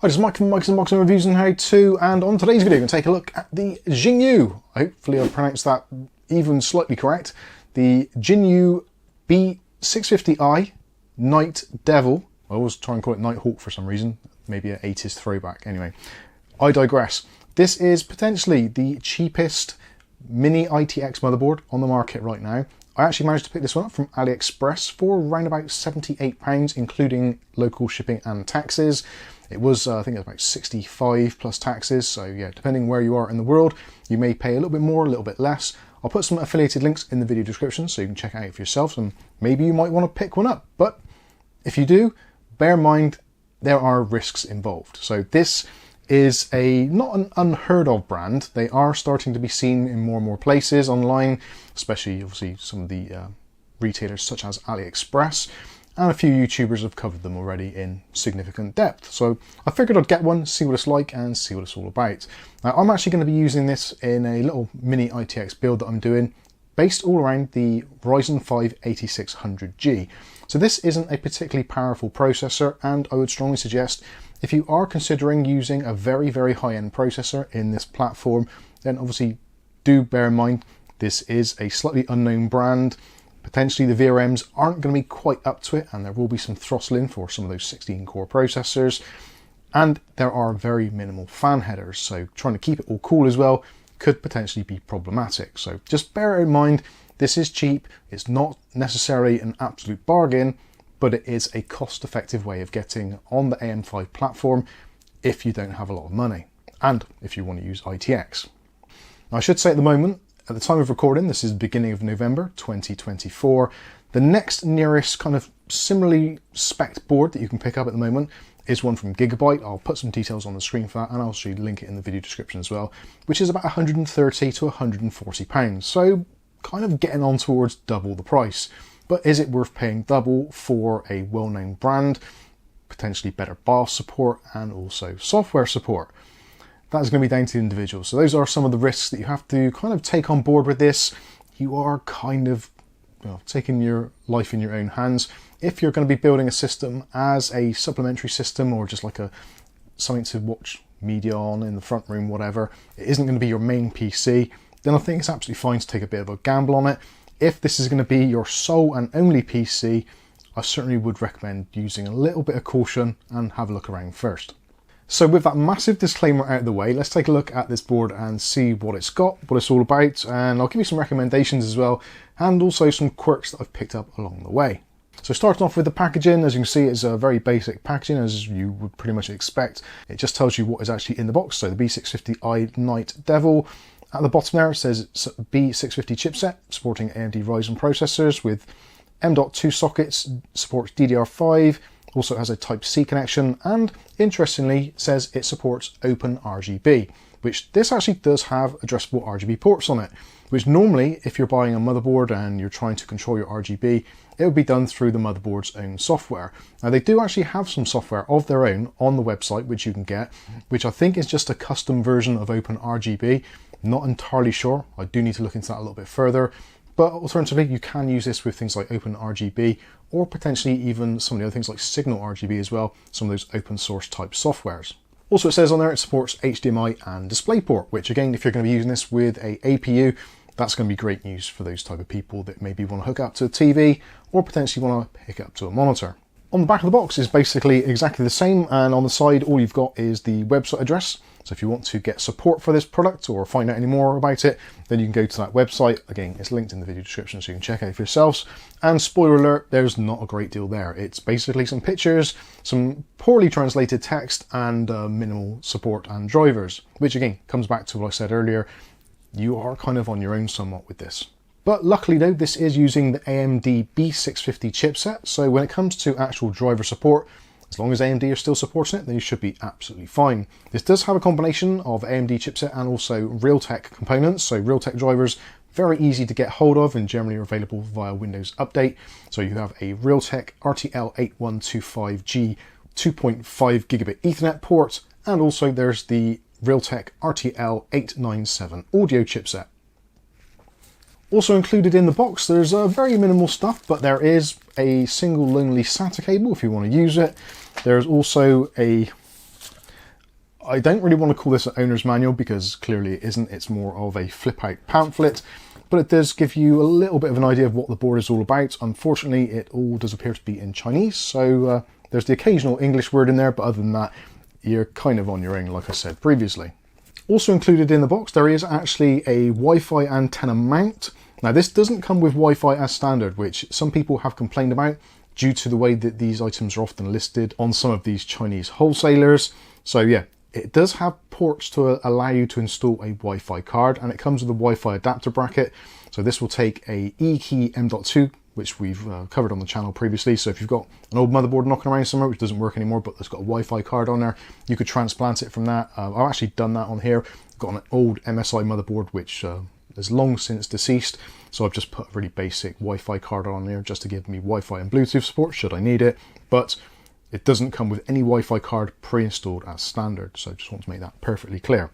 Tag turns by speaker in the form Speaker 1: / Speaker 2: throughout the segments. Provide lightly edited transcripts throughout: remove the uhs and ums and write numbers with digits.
Speaker 1: Hi, this is Mike from Mike's Unboxing Reviews and How To, and on today's video we're going to take a look at the Jginyue. Hopefully I pronounced that even slightly correct. The Jginyue B650i Night Devil. I always try and call it Nighthawk for some reason. Maybe an 80s throwback. Anyway, I digress. This is potentially the cheapest mini-itx motherboard on the market right now. I actually managed to pick this one up from AliExpress for around about £78, including local shipping and taxes. It was, I think it was about 65 plus taxes. So yeah, depending where you are in the world, you may pay a little bit more, a little bit less. I'll put some affiliated links in the video description so you can check it out for yourselves, and maybe you might want to pick one up. But if you do, bear in mind there are risks involved. So this is not an unheard of brand. They are starting to be seen in more and more places online, especially obviously some of the retailers such as AliExpress, and a few YouTubers have covered them already in significant depth. So I figured I'd get one, see what it's like and see what it's all about. Now, I'm actually going to be using this in a little mini ITX build that I'm doing based all around the Ryzen 5 8600G. So this isn't a particularly powerful processor, and I would strongly suggest if you are considering using a very, very high-end processor in this platform, then obviously do bear in mind this is a slightly unknown brand. Potentially the VRMs aren't going to be quite up to it, and there will be some throttling for some of those 16-core processors. And there are very minimal fan headers, so trying to keep it all cool as well could potentially be problematic. So just bear in mind, this is cheap. It's not necessarily an absolute bargain, but it is a cost-effective way of getting on the AM5 platform if you don't have a lot of money, and if you want to use ITX. Now, I should say at the moment, at the time of recording, this is the beginning of November 2024. The next nearest kind of similarly spec'd board that you can pick up at the moment is one from Gigabyte. I'll put some details on the screen for that, and I'll actually link it in the video description as well, which is about £130 to £140. So kind of getting on towards double the price. But is it worth paying double for a well-known brand, potentially better BIOS support and also software support? That's going to be down to the individual. So those are some of the risks that you have to kind of take on board with this. You are kind of taking your life in your own hands. If you're going to be building a system as a supplementary system, or just like something to watch media on in the front room, whatever, it isn't going to be your main PC, then I think it's absolutely fine to take a bit of a gamble on it. If this is going to be your sole and only PC, I certainly would recommend using a little bit of caution and have a look around first. So with that massive disclaimer out of the way, let's take a look at this board and see what it's got, what it's all about, and I'll give you some recommendations as well, and also some quirks that I've picked up along the way. So starting off with the packaging, as you can see, it's a very basic packaging as you would pretty much expect. It just tells you what is actually in the box. So the B650i Night Devil. At the bottom there it says it's a B650 chipset supporting AMD Ryzen processors with M.2 sockets, supports DDR5, also has a Type-C connection, and interestingly says it supports Open RGB, which this actually does have addressable RGB ports on it, which normally if you're buying a motherboard and you're trying to control your RGB, it would be done through the motherboard's own software. Now they do actually have some software of their own on the website which you can get, which I think is just a custom version of Open RGB. Not entirely sure, I do need to look into that a little bit further, but alternatively you can use this with things like Open RGB, or potentially even some of the other things like Signal RGB as well, some of those open source type softwares. Also it says on there it supports HDMI and DisplayPort, which again, if you're going to be using this with a APU, that's going to be great news for those type of people that maybe want to hook up to a TV or potentially want to pick up to a monitor. On the back of the box is basically exactly the same, and on the side all you've got is the website address. So if you want to get support for this product or find out any more about it, then you can go to that website. Again, it's linked in the video description so you can check it out for yourselves. And spoiler alert, there's not a great deal there. It's basically some pictures, some poorly translated text, and minimal support and drivers, which again comes back to what I said earlier. You are kind of on your own somewhat with this. But luckily though, this is using the AMD B650 chipset, so when it comes to actual driver support, as long as AMD are still supporting it, then you should be absolutely fine. This does have a combination of AMD chipset and also Realtek components, so Realtek drivers, very easy to get hold of and generally are available via Windows Update. So you have a Realtek RTL8125G 2.5 gigabit Ethernet port, and also there's the Realtek RTL897 audio chipset. Also included in the box, there's very minimal stuff, but there is a single lonely SATA cable if you want to use it. There's also a I don't really want to call this an owner's manual because clearly it isn't. It's more of a flip out pamphlet, but it does give you a little bit of an idea of what the board is all about. Unfortunately, it all does appear to be in Chinese, so there's the occasional English word in there, but other than that, you're kind of on your own, like I said previously. Also included in the box, there is actually a Wi-Fi antenna mount. Now, this doesn't come with Wi-Fi as standard, which some people have complained about due to the way that these items are often listed on some of these Chinese wholesalers. So yeah, it does have ports to allow you to install a Wi-Fi card, and it comes with a Wi-Fi adapter bracket. So this will take a eKey M.2, which we've covered on the channel previously. So if you've got an old motherboard knocking around somewhere which doesn't work anymore, but it's got a Wi-Fi card on there, you could transplant it from that. I've actually done that on here. I've got an old MSI motherboard which is long since deceased, so I've just put a really basic Wi-Fi card on there just to give me Wi-Fi and Bluetooth support should I need it, but it doesn't come with any Wi-Fi card pre-installed as standard, so I just want to make that perfectly clear.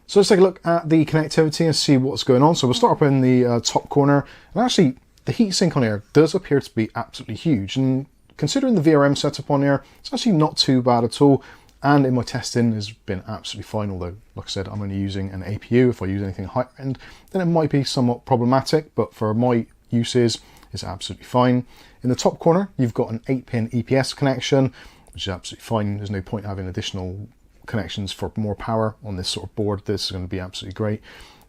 Speaker 1: So let's take a look at the connectivity and see what's going on. So we'll start up in the top corner, and actually the heatsink on here does appear to be absolutely huge, and considering the VRM setup on here, it's actually not too bad at all, and in my testing has been absolutely fine, although like I said, I'm only using an APU. If I use anything higher end, then it might be somewhat problematic, but for my uses, it's absolutely fine. In the top corner, you've got an 8-pin EPS connection, which is absolutely fine. There's no point having additional connections for more power on this sort of board. This is going to be absolutely great.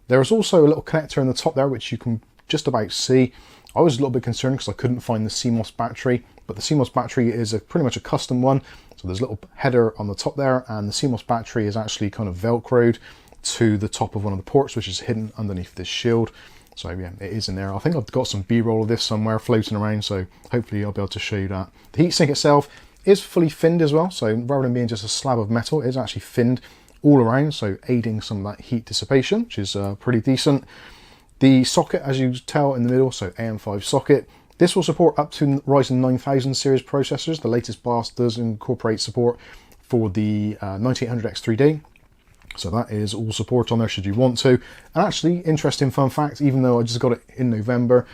Speaker 1: There is also a little connector in the top there, which you can just about see. I was a little bit concerned because I couldn't find the CMOS battery, but the CMOS battery is pretty much a custom one. So there's a little header on the top there, and the CMOS battery is actually kind of velcroed to the top of one of the ports, which is hidden underneath this shield. So yeah, it is in there. I think I've got some B-roll of this somewhere floating around, so hopefully I'll be able to show you that. The heatsink itself is fully finned as well, so rather than being just a slab of metal, it is actually finned all around, so aiding some of that heat dissipation, which is pretty decent. The socket, as you tell in the middle, so AM5 socket, this will support up to Ryzen 9000 series processors. The latest BIOS does incorporate support for the 9800X3D. So that is all support on there should you want to. And actually, interesting fun fact, even though I just got it in November,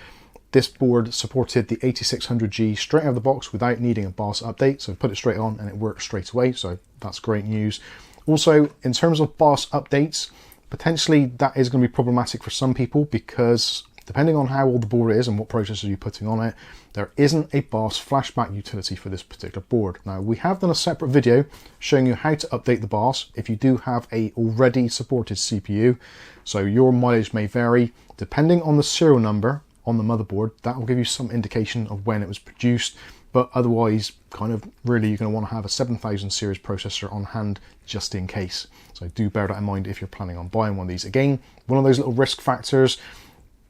Speaker 1: this board supported the 8600G straight out of the box without needing a BIOS update. So put it straight on and it worked straight away. So that's great news. Also, in terms of BIOS updates, potentially that is going to be problematic for some people because depending on how old the board is and what processor you're putting on it, there isn't a BIOS flashback utility for this particular board. Now, we have done a separate video showing you how to update the BIOS if you do have a already supported CPU. So your mileage may vary depending on the serial number on the motherboard. That will give you some indication of when it was produced, but otherwise, kind of really you're going to want to have a 7000 series processor on hand just in case. So do bear that in mind if you're planning on buying one of these. Again, one of those little risk factors.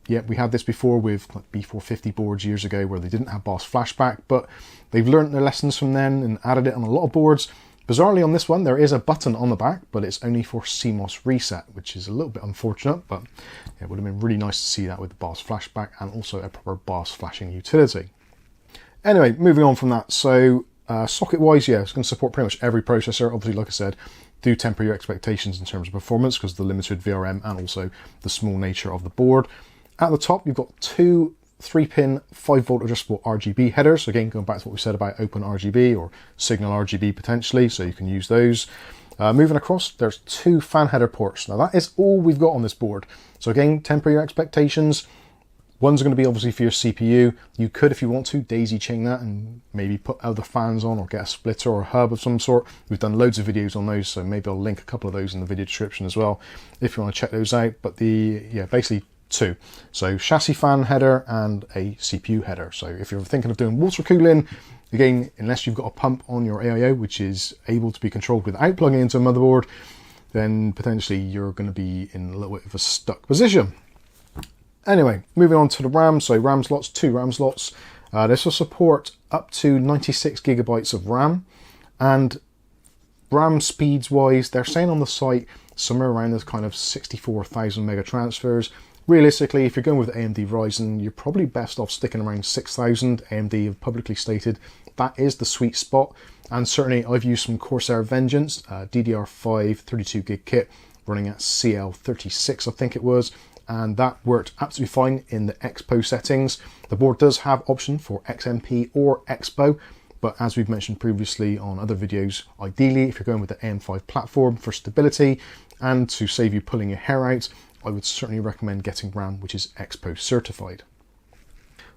Speaker 1: Yeah, we had this before with like B450 boards years ago where they didn't have BIOS flashback, but they've learned their lessons from then and added it on a lot of boards. Bizarrely on this one, there is a button on the back, but it's only for CMOS reset, which is a little bit unfortunate, but it would have been really nice to see that with the BIOS flashback and also a proper BIOS flashing utility. Anyway, moving on from that. So socket-wise, yeah, it's going to support pretty much every processor. Obviously, like I said, do temper your expectations in terms of performance because of the limited VRM and also the small nature of the board. At the top, you've got two 3-pin 5-volt adjustable RGB headers. Again, going back to what we said about open RGB or signal RGB potentially, so you can use those. Moving across, there's two fan header ports. Now that is all we've got on this board. So again, temper your expectations. One's going to be obviously for your CPU. You could, if you want to, daisy chain that and maybe put other fans on or get a splitter or a hub of some sort. We've done loads of videos on those, so maybe I'll link a couple of those in the video description as well if you want to check those out. But basically two. So chassis fan header and a CPU header. So if you're thinking of doing water cooling, again, unless you've got a pump on your AIO, which is able to be controlled without plugging into a motherboard, then potentially you're going to be in a little bit of a stuck position. Anyway, moving on to the RAM. So RAM slots, two RAM slots. This will support up to 96 gigabytes of RAM, and RAM speeds wise, they're saying on the site somewhere around this kind of 64,000 mega transfers. Realistically, if you're going with AMD Ryzen, you're probably best off sticking around 6,000. AMD have publicly stated that is the sweet spot. And certainly I've used some Corsair Vengeance, DDR5 32 gig kit running at CL36, I think it was. And that worked absolutely fine in the Expo settings. The board does have option for XMP or Expo. but as we've mentioned previously on other videos, ideally if you're going with the AM5 platform for stability and to save you pulling your hair out, I would certainly recommend getting RAM which is Expo certified.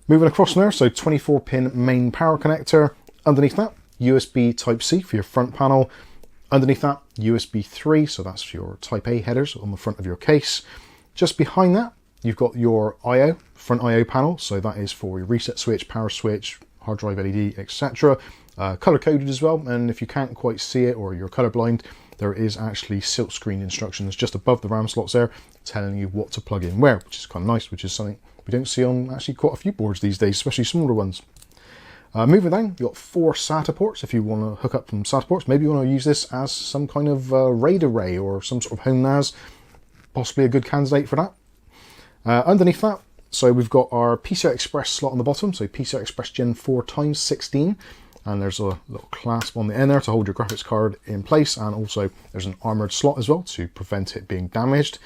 Speaker 1: Moving across from there, so 24-pin main power connector. Underneath that, USB Type-C for your front panel. Underneath that, USB 3, so that's your Type A headers on the front of your case. Just behind that, you've got your I/O, front I/O panel, so that is for your reset switch, power switch, hard drive LED, etc. Color coded as well, and if you can't quite see it or you're colorblind, there is actually silkscreen instructions just above the RAM slots there telling you what to plug in where, which is kind of nice, which is something we don't see on actually quite a few boards these days, especially smaller ones. Moving down, you've got 4 SATA ports if you want to hook up some SATA ports. Maybe you want to use this as some kind of RAID array or some sort of home NAS, possibly a good candidate for that. Underneath that, so we've got our PCI Express slot on the bottom, so PCI Express Gen 4 x 16, and there's a little clasp on the end there to hold your graphics card in place, and also there's an armoured slot as well to prevent it being damaged.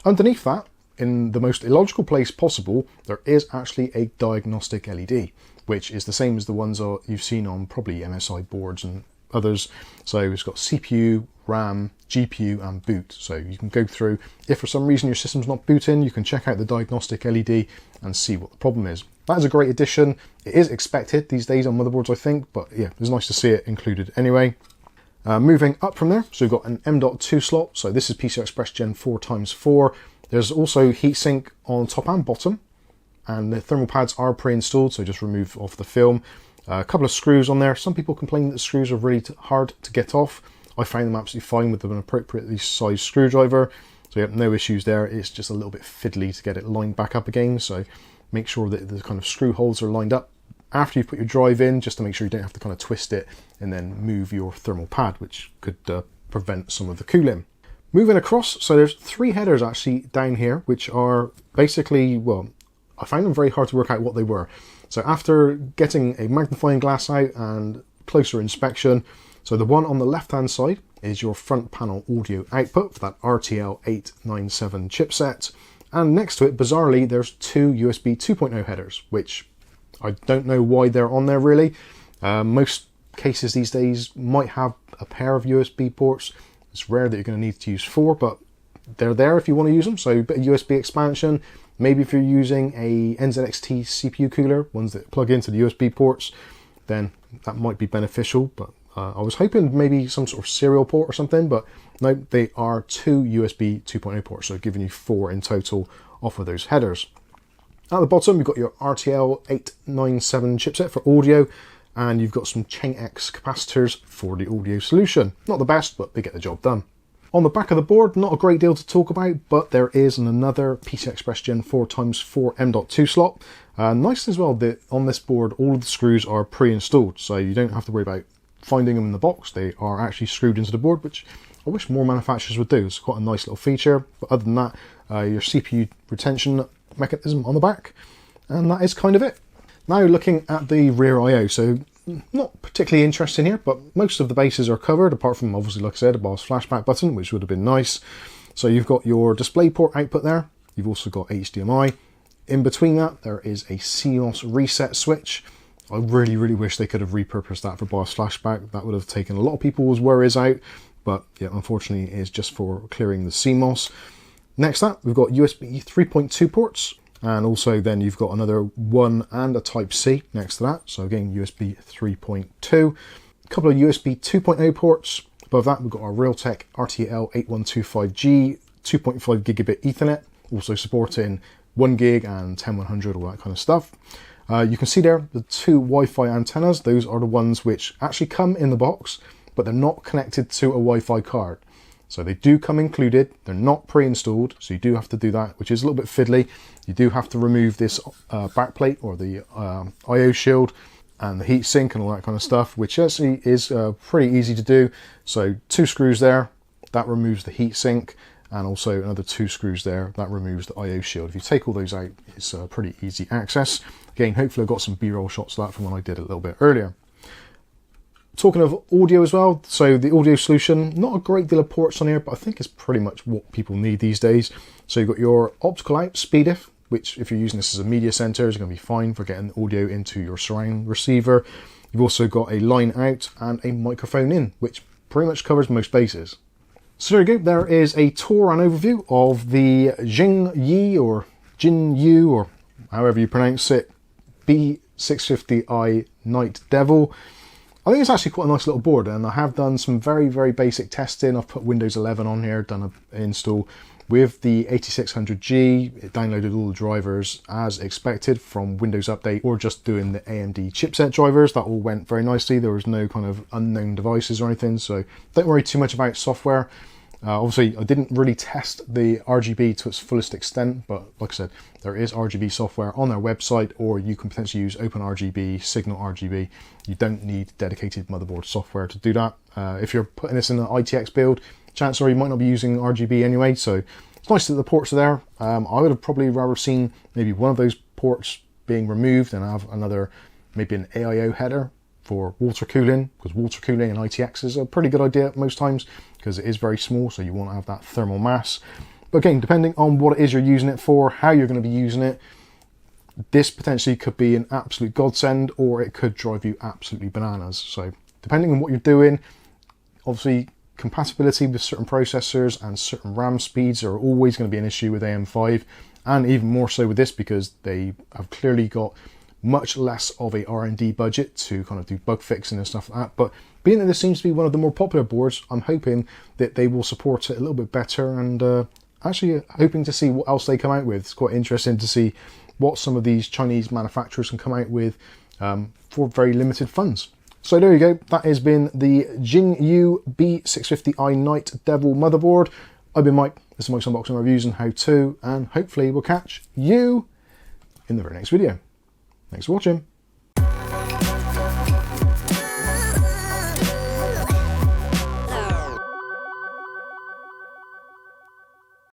Speaker 1: Underneath that, in the most illogical place possible, there is actually a diagnostic LED, which is the same as the ones you've seen on probably MSI boards and others. So it's got CPU, RAM, GPU and boot. So you can go through, if for some reason your system's not booting, you can check out the diagnostic LED and see what the problem is. That is a great addition. It is expected these days on motherboards, I think, but yeah, it's nice to see it included anyway. Moving up from there, so we've got an M.2 slot. So this is PCI Express Gen 4 x 4. There's also heatsink on top and bottom, and the thermal pads are pre-installed, so just remove off the film. A couple of screws on there. Some people complain that the screws are really hard to get off. I found them absolutely fine with an appropriately sized screwdriver, so you have no issues there. It's just a little bit fiddly to get it lined back up again, so make sure that the kind of screw holes are lined up after you've put your drive in, just to make sure you don't have to kind of twist it and then move your thermal pad, which could prevent some of the cooling. Moving across, so there's 3 headers actually down here, which are basically, well, I found them very hard to work out what they were. So after getting a magnifying glass out and closer inspection, so the one on the left hand side is your front panel audio output for that RTL 897 chipset, and next to it, bizarrely, there's 2 USB 2.0 headers, which I don't know why they're on there really. Most cases these days might have a pair of USB ports. It's rare that you're going to need to use 4, but they're there if you want to use them. So a bit of USB expansion. Maybe if you're using a NZXT CPU cooler, ones that plug into the USB ports, then that might be beneficial. But I was hoping maybe some sort of serial port or something, but no, they are 2 USB 2.0 ports, so giving you 4 in total off of those headers. At the bottom, you've got your RTL 897 chipset for audio, and you've got some Chain X capacitors for the audio solution. Not the best, but they get the job done. On the back of the board, not a great deal to talk about, but there is another PCI Express Gen 4 x 4 M.2 slot. Nice as well that on this board, all of the screws are pre-installed, so you don't have to worry about finding them in the box. They are actually screwed into the board, which I wish more manufacturers would do. It's quite a nice little feature, but other than that, your CPU retention mechanism on the back, and that is kind of it. Now looking at the rear I/O, so not particularly interesting here, but most of the bases are covered, apart from obviously, like I said, a BIOS flashback button, which would have been nice. So you've got your DisplayPort output there, you've also got HDMI. In between that, there is a CMOS reset switch. I really wish they could have repurposed that for BIOS flashback. That would have taken a lot of people's worries out, but yeah, unfortunately it is just for clearing the CMOS. Next up, we've got USB 3.2 ports, and also then you've got another 1 and a Type-C next to that. So again, USB 3.2. A couple of USB 2.0 ports. Above that, we've got our Realtek RTL 8125G 2.5 gigabit Ethernet, also supporting 1 gig and 10100, all that kind of stuff. You can see there the 2 Wi-Fi antennas. Those are the ones which actually come in the box, but they're not connected to a Wi-Fi card. So they do come included, they're not pre-installed, so you do have to do that, which is a little bit fiddly. You do have to remove this backplate or the I/O shield and the heat sink and all that kind of stuff, which actually is pretty easy to do. So 2 screws there, that removes the heat sink, and also another 2 screws there, that removes the I/O shield. If you take all those out, it's pretty easy access. Again, hopefully I've got some B-roll shots of that from when I did it a little bit earlier. Talking of audio as well, so the audio solution, not a great deal of ports on here, but I think it's pretty much what people need these days. So you've got your optical out, SpeedIF, which if you're using this as a media center is going to be fine for getting audio into your surround receiver. You've You've also got a line out and a microphone in, which pretty much covers most bases. So there you go, there is a tour and overview of the Jginyue or Jginyue, or however you pronounce it, B650i Night Devil. I think it's actually quite a nice little board, and I have done some very, very basic testing. I've put Windows 11 on here, done an install with the 8600G. It downloaded all the drivers as expected from Windows Update, or just doing the AMD chipset drivers. That all went very nicely. There was no kind of unknown devices or anything, so don't worry too much about software. Obviously, I didn't really test the RGB to its fullest extent, but like I said, there is RGB software on their website, or you can potentially use OpenRGB, Signal RGB. You don't need dedicated motherboard software to do that. If you're putting this in an ITX build, chances are you might not be using RGB anyway, so it's nice that the ports are there. I would have probably rather seen maybe one of those ports being removed and have another, maybe an AIO header for water cooling, because water cooling in ITX is a pretty good idea most times, because it is very small, so you want to have that thermal mass. But again, depending on what it is you're using it for, how you're going to be using it, this potentially could be an absolute godsend, or it could drive you absolutely bananas. So depending on what you're doing, obviously compatibility with certain processors and certain RAM speeds are always going to be an issue with AM5, and even more so with this, because they have clearly got much less of a R&D budget to kind of do bug fixing and stuff like that. But being that this seems to be one of the more popular boards, I'm hoping that they will support it a little bit better, and actually hoping to see what else they come out with. It's quite interesting to see what some of these Chinese manufacturers can come out with for very limited funds. So there you go, that has been the Jginyue B650i Night Devil motherboard. I've been Mike, this is Mike's Unboxing Reviews and How To, and hopefully we'll catch you in the very next video. Thanks for watching.